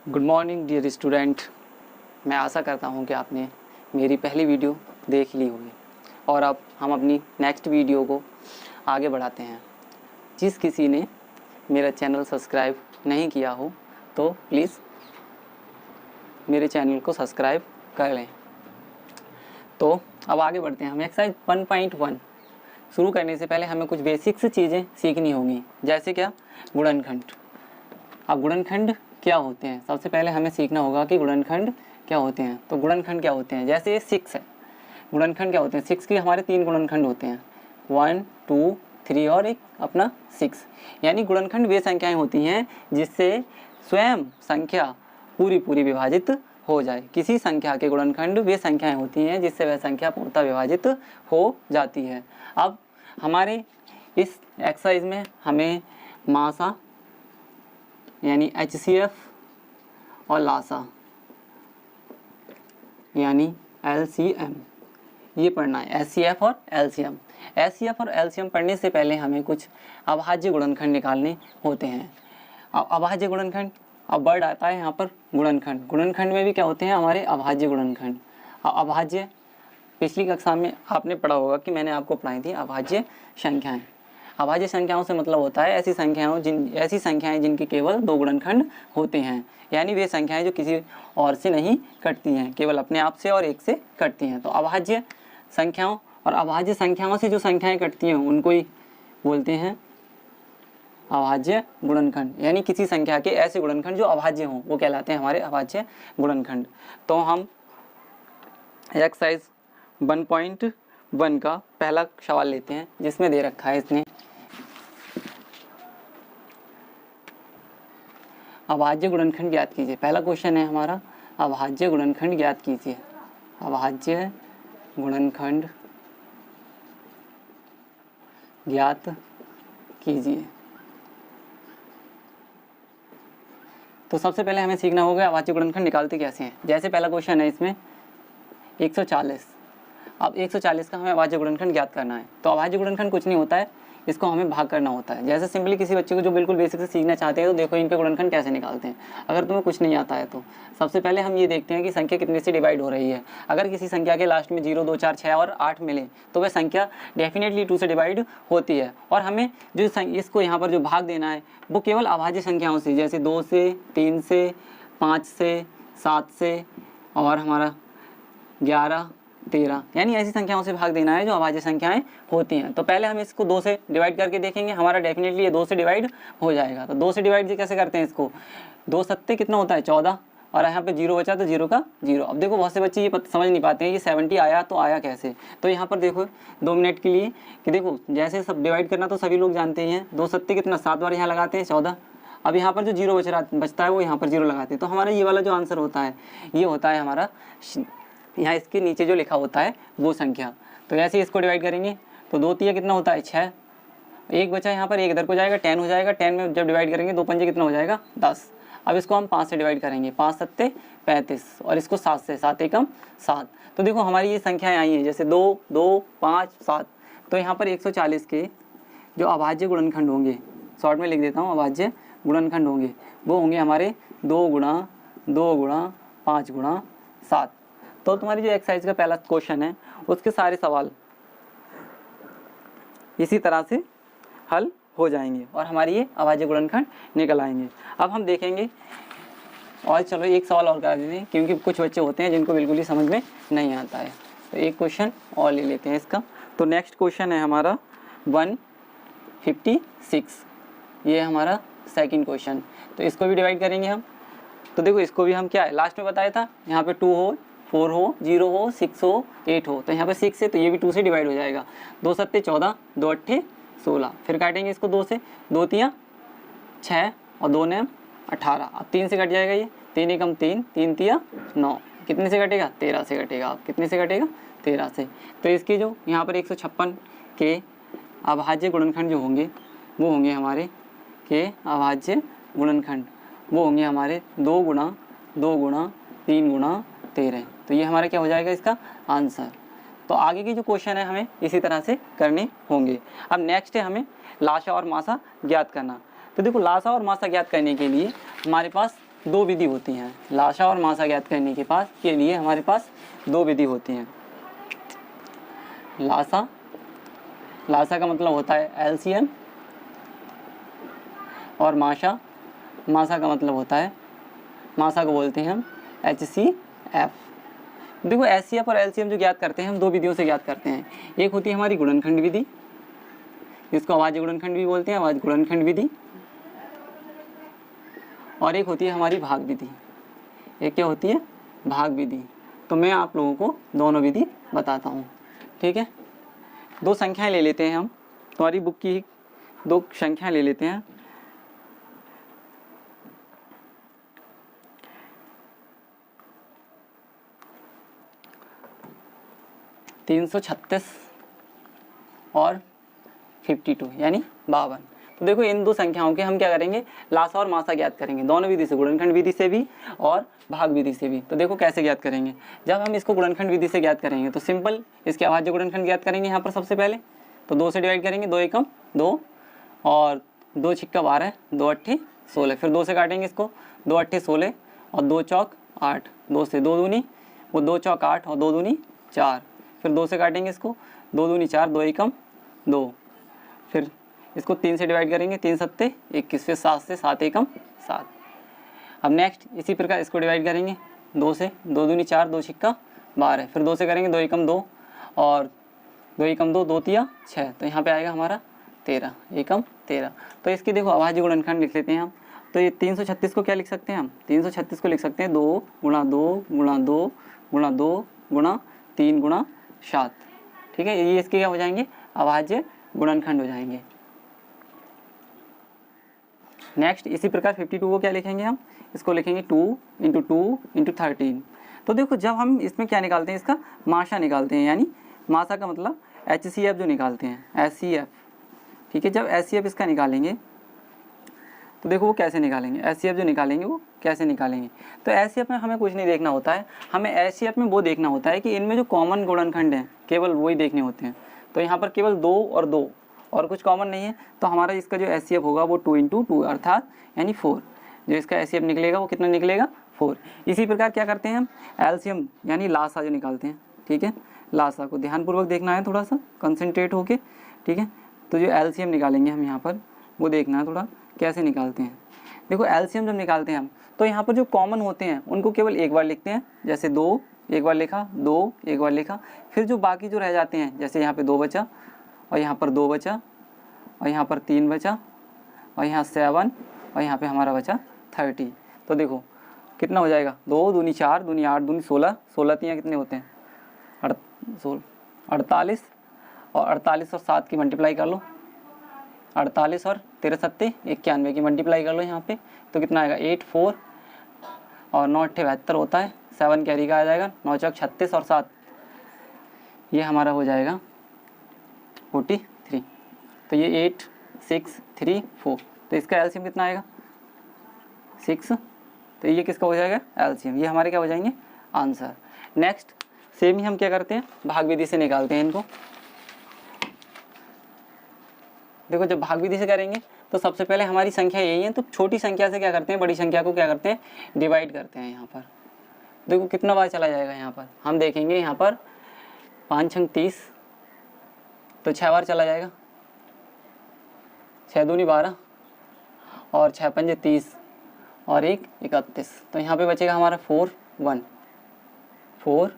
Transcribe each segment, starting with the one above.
Good morning dear student. मैं आशा करता हूँ कि आपने मेरी पहली वीडियो देख ली होगी और अब हम अपनी नेक्स्ट वीडियो को आगे बढ़ाते हैं। जिस किसी ने मेरा चैनल सब्सक्राइब नहीं किया हो तो प्लीज़ मेरे चैनल को सब्सक्राइब कर लें। तो अब आगे बढ़ते हैं। हम एक्सरसाइज 1.1 शुरू करने से पहले हमें कुछ बेसिक्स चीज़ें सीखनी होंगी, जैसे क्या गुणनखंड। अब गुणनखंड क्या होते हैं, सबसे पहले हमें सीखना होगा कि गुणनखंड क्या होते हैं। तो गुणनखंड क्या होते हैं, जैसे ये 6 है, गुणनखंड क्या होते हैं। 6 के हमारे 3 गुणनखंड होते हैं, 1, 2, 3 और एक अपना 6। यानी गुणनखंड वे संख्याएं होती हैं जिससे स्वयं संख्या पूरी विभाजित हो जाए। किसी संख्या के गुणनखंड वे संख्याएं होती हैं जिससे वह संख्या पूर्णतः विभाजित हो जाती है। अब हमारे इस एक्सरसाइज में हमें मासा यानी HCF और लासा यानी LCM ये पढ़ना है। HCF और LCM। HCF और LCM पढ़ने से पहले हमें कुछ अभाज्य गुणनखंड निकालने होते हैं। अब अभाज्य गुणनखंड, अब वर्ड आता है यहाँ पर गुणनखंड। गुणनखंड में भी क्या होते हैं हमारे अभाज्य गुणनखंड। अभाज्य पिछली कक्षा में आपने पढ़ा होगा कि मैंने आपको पढ़ाई थी अभाज्य संख्याएं। अभाज्य संख्याओं से मतलब होता है ऐसी संख्याएं जिनके केवल 2 गुणनखंड होते हैं। यानी वे संख्याएं जो किसी और से नहीं कटती हैं, केवल अपने आप से और एक से कटती हैं। तो अभाज्य संख्याओं और अभाज्य संख्याओं से जो संख्याएं कटती हैं उनको ही बोलते हैं अभाज्य गुणनखंड। यानी किसी संख्या के ऐसे गुणनखंड जो अभाज्य हों वो कहलाते हैं हमारे अभाज्य गुणनखंड। तो हम एक्सरसाइज 1.1 का पहला सवाल लेते हैं, जिसमें दे रखा है इसने अभाज्य गुणनखंड ज्ञात कीजिए। पहला क्वेश्चन है हमारा अभाज्य गुणनखंड ज्ञात कीजिए। अभाज्य गुणनखंड ज्ञात कीजिए। तो सबसे पहले हमें सीखना होगा अभाज्य गुणनखंड निकालते कैसे हैं। जैसे पहला क्वेश्चन है इसमें 140। अब 140 का हमें अभाज्य गुणनखंड ज्ञात करना है। तो अभाज्य गुणनखंड कुछ नहीं होता है, इसको हमें भाग करना होता है। जैसे सिंपली किसी बच्चे को जो बिल्कुल बेसिक से सीखना चाहते हैं तो देखो इनके गुणनखंड कैसे निकालते हैं। अगर तुम्हें कुछ नहीं आता है तो सबसे पहले हम ये देखते हैं कि संख्या कितने से डिवाइड हो रही है। अगर किसी संख्या के लास्ट में 0, 2, 4, 6 और 8 मिले तो वह संख्या डेफिनेटली 2 से डिवाइड होती है। और हमें जो इसको यहाँ पर जो भाग देना है वो केवल अभाज्य संख्याओं से, जैसे 2 से, 3 से, 5 से, 7 से और हमारा 11, 13, यानी ऐसी संख्याओं से भाग देना है जो अभाज्य संख्याएं होती हैं। तो पहले हम इसको 2 से डिवाइड करके देखेंगे, हमारा डेफिनेटली ये 2 से डिवाइड हो जाएगा। तो 2 से डिवाइड कैसे करते हैं इसको, 2 सत्ते कितना होता है 14 और यहाँ पे 0 बचा तो 0 का 0। अब देखो बहुत से बच्चे ये समझ नहीं पाते हैं कि 70 आया तो आया कैसे। तो यहाँ पर देखो 2 मिनट के लिए कि देखो जैसे सब डिवाइड करना तो सभी लोग जानते हैं। 2 सत्ते कितना 7 बार यहाँ लगाते हैं 14। अब यहाँ पर जो 0 बचता है वो यहाँ पर 0 लगाते हैं। तो हमारा ये वाला जो आंसर होता है ये होता है हमारा यहाँ इसके नीचे जो लिखा होता है वो संख्या। तो ऐसे इसको डिवाइड करेंगे तो 2 तिया कितना होता है 6, एक बचा यहाँ पर, एक इधर को जाएगा 10 हो जाएगा। 10 में जब डिवाइड करेंगे 2 पंजे कितना हो जाएगा 10। अब इसको हम 5 से डिवाइड करेंगे, 5 सत्ते 35 और इसको 7 से, 7 एकम 7। तो देखो हमारी ये संख्याएं आई हैं जैसे 2, 2, 5, 7। तो यहाँ पर 140 के जो अभाज्य गुणनखंड होंगे, शॉर्ट में लिख देता हूँ, अभाज्य गुणनखंड होंगे वो होंगे हमारे 2 गुणा 2 गुणा 5 गुणा 7। तो तुम्हारी जो एक्सरसाइज का पहला क्वेश्चन है उसके सारे सवाल इसी तरह से हल हो जाएंगे और हमारी ये अभाज्य गुणनखंड निकल आएंगे। अब हम देखेंगे और चलो एक सवाल और कर देते हैं, क्योंकि कुछ बच्चे होते हैं जिनको बिल्कुल ही समझ में नहीं आता है। तो एक क्वेश्चन और ले लेते हैं इसका। तो नेक्स्ट क्वेश्चन है हमारा 156। ये हमारा सेकंड क्वेश्चन। तो इसको भी डिवाइड करेंगे हम। तो देखो इसको भी हम क्या है लास्ट में बताया था, यहाँ पे 2 हो, 4 हो, 0 हो, 6 हो, 8 हो। तो यहाँ पे 6 है तो ये भी 2 से डिवाइड हो जाएगा। 2 सत्ते 14, 2 अट्ठे 16। फिर काटेंगे इसको 2 से, 2 तिया 6 और 2 ने 18। अब 3 से कट जाएगा ये, 3 एकम 3, 3 तिया 9। कितने से कटेगा 13 से कटेगा। अब कितने से कटेगा 13 से। तो इसकी जो यहाँ पर 156 के अभाज्य गुणनखंड जो होंगे वो होंगे हमारे के अभाज्य गुणनखंड वो होंगे हमारे 2 गुणा 2 गुणा 3 गुणा 13। तो ये हमारा क्या हो जाएगा इसका आंसर। तो आगे की जो क्वेश्चन है हमें इसी तरह से करने होंगे। अब नेक्स्ट है हमें लासा और मासा ज्ञात करना। तो देखो लासा और मासा ज्ञात करने के लिए हमारे पास दो विधि होती हैं, लासा और मासा ज्ञात करने के लिए हमारे पास दो विधि होती हैं। लासा का मतलब होता है एलसीएम, और मासा का मतलब होता है, मासा को बोलते हैं हम HCF। देखो HCF और LCM जो ज्ञात करते हैं हम दो विधियों से ज्ञात करते हैं। एक होती है हमारी गुणनखंड विधि, जिसको अभाज्य गुणनखंड भी बोलते हैं, अभाज्य गुणनखंड विधि, और एक होती है हमारी भाग विधि। एक क्या होती है? भाग विधि। तो मैं आप लोगों को दोनों विधि बताता हूँ, ठीक है। दो संख्याएं ले लेते हैं हम, तुम्हारी बुक की दो संख्याएं ले लेते हैं। $336 और 52 यानी 52। तो देखो इन दो संख्याओं के हम क्या करेंगे, लासा और मासा ज्ञात करेंगे, दोनों विधि से, गुणनखंड विधि से भी और भाग विधि से भी। तो देखो कैसे ज्ञात करेंगे। जब हम इसको गुणनखंड विधि से ज्ञात करेंगे तो सिंपल इसके अभाज्य गुणनखंड ज्ञात करेंगे यहाँ पर सबसे पहले। तो 2 से डिवाइड करेंगे, 2 एकम 2 और 2 छिक्का 12, 2 अट्ठे 16। फिर 2 से काटेंगे इसको, 2 अट्ठे 16 और 2 चौक 8, 2 से 2 दूनी, वो 2 चौक 8 और 2 दूनी 4। फिर 2 से काटेंगे इसको, 2 दूनी 4, 2 एकम 2। फिर इसको 3 से डिवाइड करेंगे, 3 सत्ते 21, फिर 7 से 7 एकम 7। अब नेक्स्ट इसी प्रकार इसको डिवाइड करेंगे 2 से, 2 दूनी 4, 2 छिक्का 12। फिर 2 से करेंगे, 2 एकम 2 और 2 एकम 2, 2 तिया 6। तो यहाँ पे आएगा हमारा 13, एकम 13। तो इसकी देखो अभाज्य गुणनखंड लिख लेते हैं हम। तो ये 336 को क्या लिख सकते हैं हम? 336 को लिख सकते हैं 2 गुणा 2 गुणा 2 गुणा 2 गुणा 3 गुणा 7, ठीक है। ये इसके क्या हो जाएंगे? अभाज्य गुणनखंड हो जाएंगे। नेक्स्ट इसी प्रकार 52 को क्या लिखेंगे हम? इसको लिखेंगे 2 × 2 × 13। तो देखो जब हम इसमें क्या निकालते हैं, इसका माशा निकालते हैं, यानी माशा का मतलब HCF जो निकालते हैं, HCF, ठीक है। जब HCF इसका निकालेंगे तो देखो वो कैसे निकालेंगे, HCF जो निकालेंगे वो कैसे निकालेंगे। तो HCF में हमें कुछ नहीं देखना होता है, हमें HCF में वो देखना होता है कि इनमें जो कॉमन गुणनखंड हैं केवल वही देखने होते हैं। तो यहाँ पर केवल 2 और 2 और कुछ कॉमन नहीं है, तो हमारा इसका जो HCF होगा वो 2 × 2 अर्थात यानी 4। जो इसका HCF निकलेगा वो कितना निकलेगा? 4। इसी प्रकार क्या करते हैं हम? LCM यानी लासा जो निकालते हैं, ठीक है। लासा को ध्यानपूर्वक देखना है, थोड़ा सा कंसंट्रेट होके, ठीक है। तो जो LCM निकालेंगे हम यहाँ पर वो देखना है थोड़ा कैसे निकालते हैं। देखो LCM जब निकालते हैं हम तो यहाँ पर जो कॉमन होते हैं उनको केवल एक बार लिखते हैं, जैसे 2 एक बार लिखा, 2 एक बार लिखा। फिर जो बाकी जो रह जाते हैं, जैसे यहाँ पे 2 बचा और यहाँ पर 2 बचा और यहाँ पर 3 बचा और यहाँ 7 और यहाँ पे हमारा बचा 30। तो देखो कितना हो जाएगा, 2 दूनी 4 दूनी 8 दूनी 16, 16 तियाँ कितने होते हैं? 48 और 48 और 7 की मल्टीप्लाई कर लो, 48 और 13 सत्ते 91 की मल्टीप्लाई कर लो यहाँ पे। तो कितना आएगा? 8 4 और 9 8 72 होता है, 7 कैरी का आ जाएगा, 9 चौक 36 और 7 ये हमारा हो जाएगा 43। तो ये 8 6 3 4। तो इसका एलसीएम कितना आएगा? 6। तो ये किसका हो जाएगा? एलसीएम। ये हमारे क्या हो जाएंगे? आंसर। नेक्स्ट सेम ही हम क्या करते हैं, भाग विधि से निकालते हैं इनको। देखो जब भाग विधि से करेंगे तो सबसे पहले हमारी संख्या यही है, तो छोटी संख्या से क्या करते हैं, बड़ी संख्या को क्या करते हैं, डिवाइड करते हैं। यहाँ पर देखो कितना बार चला जाएगा, यहाँ पर हम देखेंगे, यहाँ पर 5 छंग 30, तो 6 बार चला जाएगा, 6 दूनी 12 और 6 पंजे 30 और 1 31। तो यहाँ पे बचेगा हमारा 4 1 4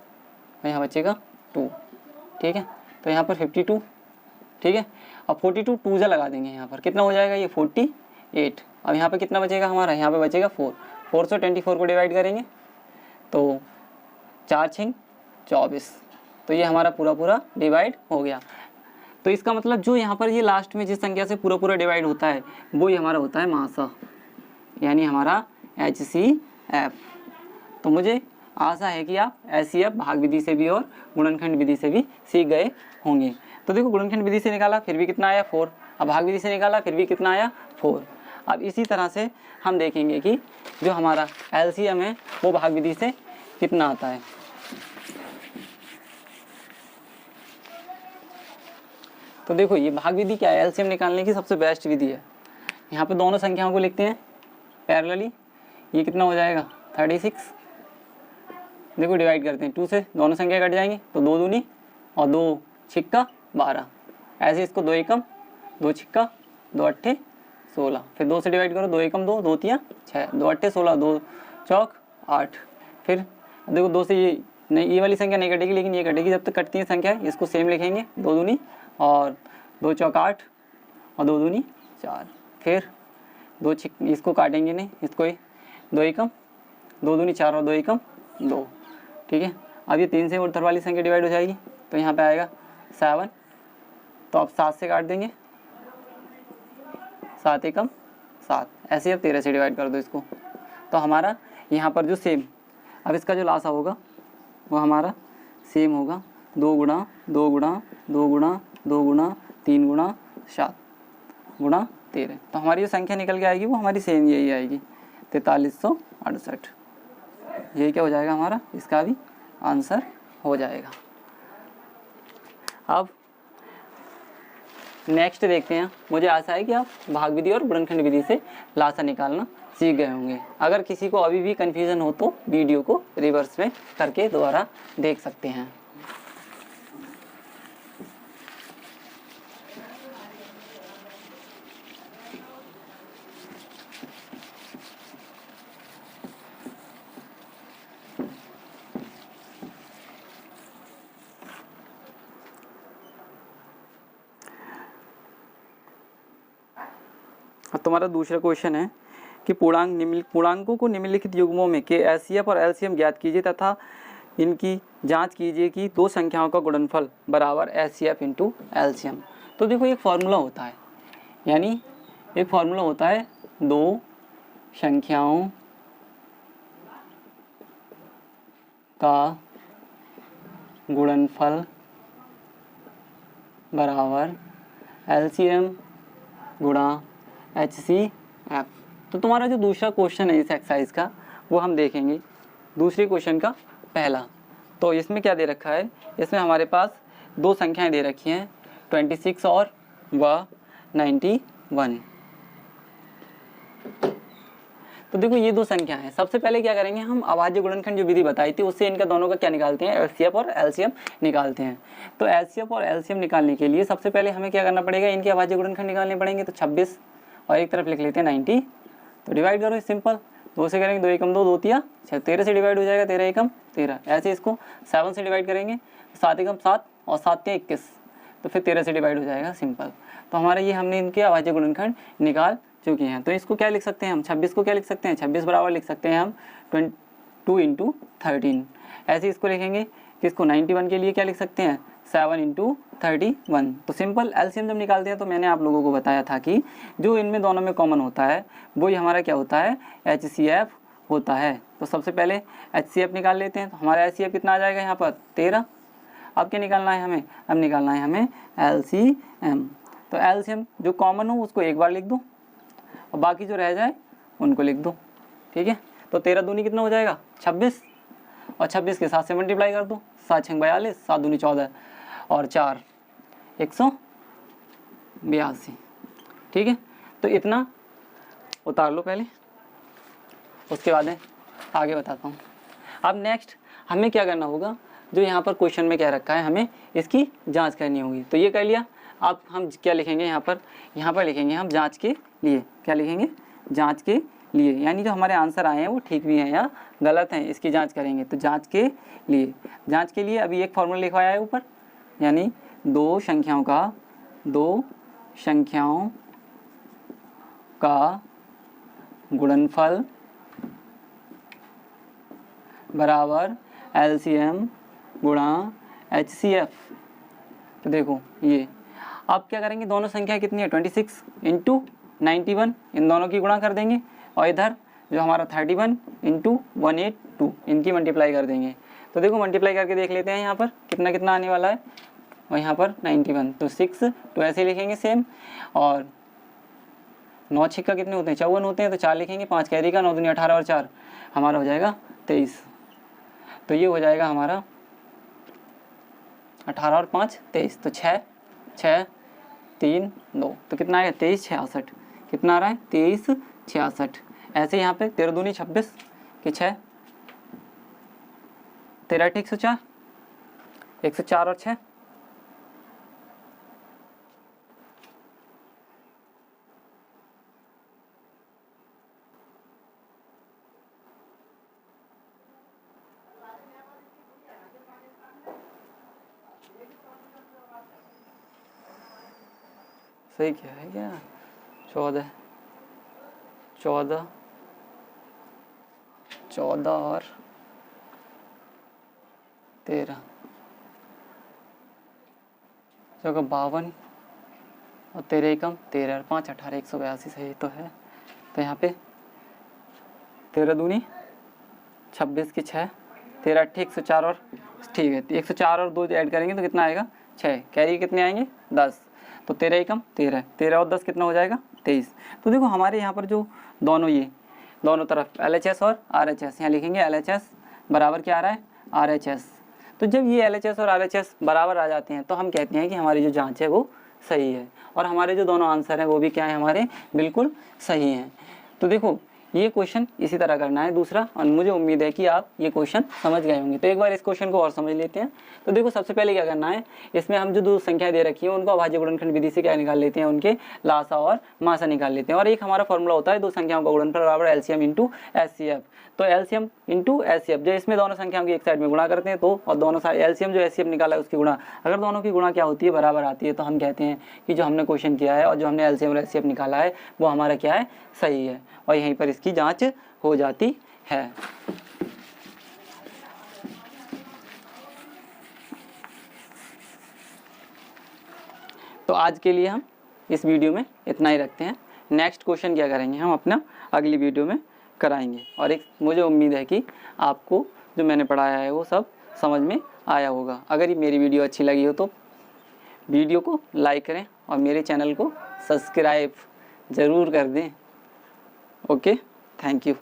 और यहाँ बचेगा 2, ठीक है। तो यहाँ पर 52, ठीक है। अब 42 2 से लगा देंगे, यहाँ पर कितना हो जाएगा, ये 48। अब यहाँ पे कितना बचेगा हमारा, यहाँ पे बचेगा 4। 4 से 24 को डिवाइड करेंगे तो 4 छंग 24। तो ये हमारा पूरा पूरा डिवाइड हो गया। तो इसका मतलब जो यहाँ पर ये लास्ट में जिस संख्या से पूरा पूरा डिवाइड होता है वो ही हमारा होता है मासा, यानी हमारा HCF। तो मुझे आशा है कि आप HCF भाग विधि से भी और गुणनखंड विधि से भी सीख गए होंगे। तो देखो गुणनखंड विधि से निकाला फिर भी कितना आया 4, अब भाग विधि से निकाला फिर भी कितना आया 4। अब इसी तरह से हम देखेंगे कि जो हमारा LCM है वो भाग विधि से कितना आता है। तो देखो ये भाग विधि क्या है, LCM निकालने की सबसे बेस्ट विधि है। यहाँ पे दोनों संख्याओं को लिखते हैं पैरेलली, ये कितना हो जाएगा 36। देखो डिवाइड करते हैं 2 से, दोनों संख्या कट जाएंगी तो 2 दूनी और 2 छिक्का 12। ऐसे इसको 2 एकम 2 छिक्का 2 अट्ठे 16, फिर 2 से डिवाइड करो, 2 एकम 2 2 तियाँ 6, 2 अट्ठे 16, 2 चौक 8। फिर देखो 2 से ये नहीं, ये वाली संख्या नहीं कटेगी लेकिन ये कटेगी, जब तक कटती है संख्या इसको सेम लिखेंगे, 2 दूनी और 2 चौक 8 और 2 दूनी 4। फिर 2 इसको काटेंगे नहीं, इसको ही 2 एकम 2 दूनी 4 और 2 एकम 2। ठीक है, अब ये 3 से ऊपर वाली संख्या डिवाइड हो जाएगी तो यहाँ पे आएगा 7, तो अब 7 से काट देंगे, 7 एकम 7। ऐसे अब 13 से डिवाइड कर दो इसको, तो हमारा यहाँ पर जो सेम, अब इसका जो लासा होगा वो हमारा सेम होगा 2 गुणा 2 गुणा 2 गुणा 2 गुणा 3 गुणा 7 गुणा 13। तो हमारी जो संख्या निकल के आएगी वो हमारी सेम यही आएगी 4368। यही क्या हो जाएगा हमारा, इसका भी आंसर हो जाएगा। अब नेक्स्ट देखते हैं। मुझे आशा है कि आप भाग विधि और गुणनखंड विधि से लासा निकालना सीख गए होंगे। अगर किसी को अभी भी कन्फ्यूज़न हो तो वीडियो को रिवर्स में करके दोबारा देख सकते हैं। अब तुम्हारा दूसरा क्वेश्चन है कि पूर्णांकों को निम्नलिखित युग्मों में के एचसीएफ और एलसीएम ज्ञात कीजिए तथा इनकी जांच कीजिए कि दो संख्याओं का गुणनफल बराबर एचसीएफ इंटू एलसीएम। तो देखो एक फॉर्मूला होता है, यानी एक फॉर्मूला होता है दो संख्याओं का गुणनफल बराबर एलसीएम गुणा HCF। तो तुम्हारा जो दूसरा क्वेश्चन है इस एक्सरसाइज का वो हम देखेंगे दूसरे क्वेश्चन का पहला। तो इसमें क्या दे रखा है, इसमें हमारे पास दो संख्याएं दे रखी हैं 26 और 91। तो देखो ये दो संख्या है। सबसे पहले क्या करेंगे हम, अभाज्य गुणनखंड जो विधि बताई थी उससे इनका दोनों का क्या निकालते हैं, एचसीएफ और एलसीएम निकालते हैं। तो एचसीएफ और एलसीएम निकालने के लिए सबसे पहले हमें क्या करना पड़ेगा, इनके अभाज्य गुणनखंड निकालने पड़ेंगे। तो 26 और एक तरफ लिख लेते हैं 90, तो डिवाइड करो सिंपल, 2 से करेंगे 2 एकम 2 2 तिया 6, 13 से डिवाइड हो जाएगा 13 एकम 13। ऐसे इसको 7 से डिवाइड करेंगे 7 एकम 7 और 7 तिया 21, तो फिर 13 से डिवाइड हो जाएगा सिंपल। तो हमारे ये हमने इनके अभाज्य गुणनखंड निकाल चुके हैं। तो इसको क्या लिख सकते हैं हम, 26 को क्या लिख सकते हैं, 26 बराबर लिख सकते हैं हम 2 इंटू 13। ऐसे इसको लिखेंगे कि इसको 91 के लिए क्या लिख सकते हैं 7 इंटू 31। तो सिंपल एलसीएम जब निकालते हैं तो मैंने आप लोगों को बताया था कि जो इनमें दोनों में कॉमन होता है वो ही हमारा क्या होता है, HCF होता है। तो सबसे पहले HCF निकाल लेते हैं। तो हमारा HCF कितना आ जाएगा यहाँ पर 13। अब क्या निकालना है हमें, अब निकालना है हमें LCM। तो LCM जो कॉमन हो उसको एक बार लिख दो और बाकी जो रह जाए उनको लिख दो। ठीक है, तो 13 दूनी कितना हो जाएगा 26 और 26 के 7 से मल्टीप्लाई कर दो, 7 6 42, 7 दूनी 14 और 4 182। ठीक है, तो इतना उतार लो पहले, उसके बाद आगे बताता हूँ। अब नेक्स्ट हमें क्या करना होगा, जो यहाँ पर क्वेश्चन में क्या रखा है हमें इसकी जांच करनी होगी। तो ये कर लिया। अब हम क्या लिखेंगे यहाँ पर लिखेंगे हम जांच के लिए, क्या लिखेंगे जांच के लिए, यानी जो हमारे आंसर आए हैं वो ठीक भी हैं या गलत हैं इसकी जांच करेंगे। तो जांच के लिए अभी एक फॉर्मूला लिखवाया है ऊपर, यानी दो संख्याओं का गुणनफल बराबर LCM गुणा HCF। तो देखो ये अब क्या करेंगे, दोनों संख्या कितनी है 26 इंटू 91, इन दोनों की गुणा कर देंगे और इधर जो हमारा 31 इंटू 182 इनकी मल्टीप्लाई कर देंगे। तो देखो मल्टीप्लाई करके देख लेते हैं यहाँ पर कितना कितना आने वाला है, और यहाँ पर 91, तो 6 तो ऐसे लिखेंगे सेम। और 9 छिक्का कितने होते हैं 54 होते हैं, तो 4 लिखेंगे, 5 कैरी का 9 दूनी 18 और 4 हमारा हो जाएगा 23। तो ये हो जाएगा हमारा 18 और 5 23, तो 6 6 3 2, तो कितना आएगा 23 66। कितना आ रहा है 23 66। ऐसे यहाँ पे 13 दूनी 26 की 6, 13 8 104, 104 और 6, सही क्या है क्या, 14 14 14 और 13, जगह 52 और 13 एकम 13 और 5 18 182 सही तो है। तो यहाँ पे 13 दूनी 26 की 6, 13 8 104 और ठीक है 104 और 2 ऐड करेंगे तो कितना आएगा 6, कैरी कितने आएंगे 10, तो 13 एकम 13, 13 और 10 कितना हो जाएगा 23। तो देखो हमारे यहाँ पर जो दोनों ये दोनों तरफ LHS और RHS, यहाँ लिखेंगे LHS बराबर क्या आ रहा है RHS। तो जब ये LHS और RHS बराबर आ जाते हैं तो हम कहते हैं कि हमारी जो जांच है वो सही है और हमारे जो दोनों आंसर हैं वो भी क्या है हमारे बिल्कुल सही हैं। तो देखो ये क्वेश्चन इसी तरह करना है दूसरा, और मुझे उम्मीद है कि आप ये क्वेश्चन समझ गए होंगे। तो एक बार इस क्वेश्चन को और समझ लेते हैं। तो देखो सबसे पहले क्या करना है, इसमें हम जो दो संख्या दे रखी है उनको अभाज्य गुणनखंड विधि से क्या निकाल लेते हैं, उनके लासा और मासा निकाल लेते हैं। और एक हमारा फॉर्मूला होता है दो संख्याओं का गुणनफल बराबर एलसीएम इंटू एचसीएफ। तो एलसीएम इंटू एचसीएफ, जो इसमें दोनों संख्याओं की एक साइड में गुणा करते हैं तो, और दोनों साइड एलसीएम जो एचसीएफ निकाला है उसकी गुणा, अगर दोनों की गुणा क्या होती है बराबर आती है तो हम कहते हैं कि जो हमने क्वेश्चन किया है और जो हमने एलसीएम और एचसीएफ निकाला है वो हमारा क्या है सही है, और यहीं पर इसकी जांच हो जाती है। तो आज के लिए हम इस वीडियो में इतना ही रखते हैं। नेक्स्ट क्वेश्चन क्या करेंगे हम अपना अगली वीडियो में कराएंगे। और एक मुझे उम्मीद है कि आपको जो मैंने पढ़ाया है वो सब समझ में आया होगा। अगर ये मेरी वीडियो अच्छी लगी हो तो वीडियो को लाइक करें और मेरे चैनल को सब्सक्राइब ज़रूर कर दें। Okay, thank you.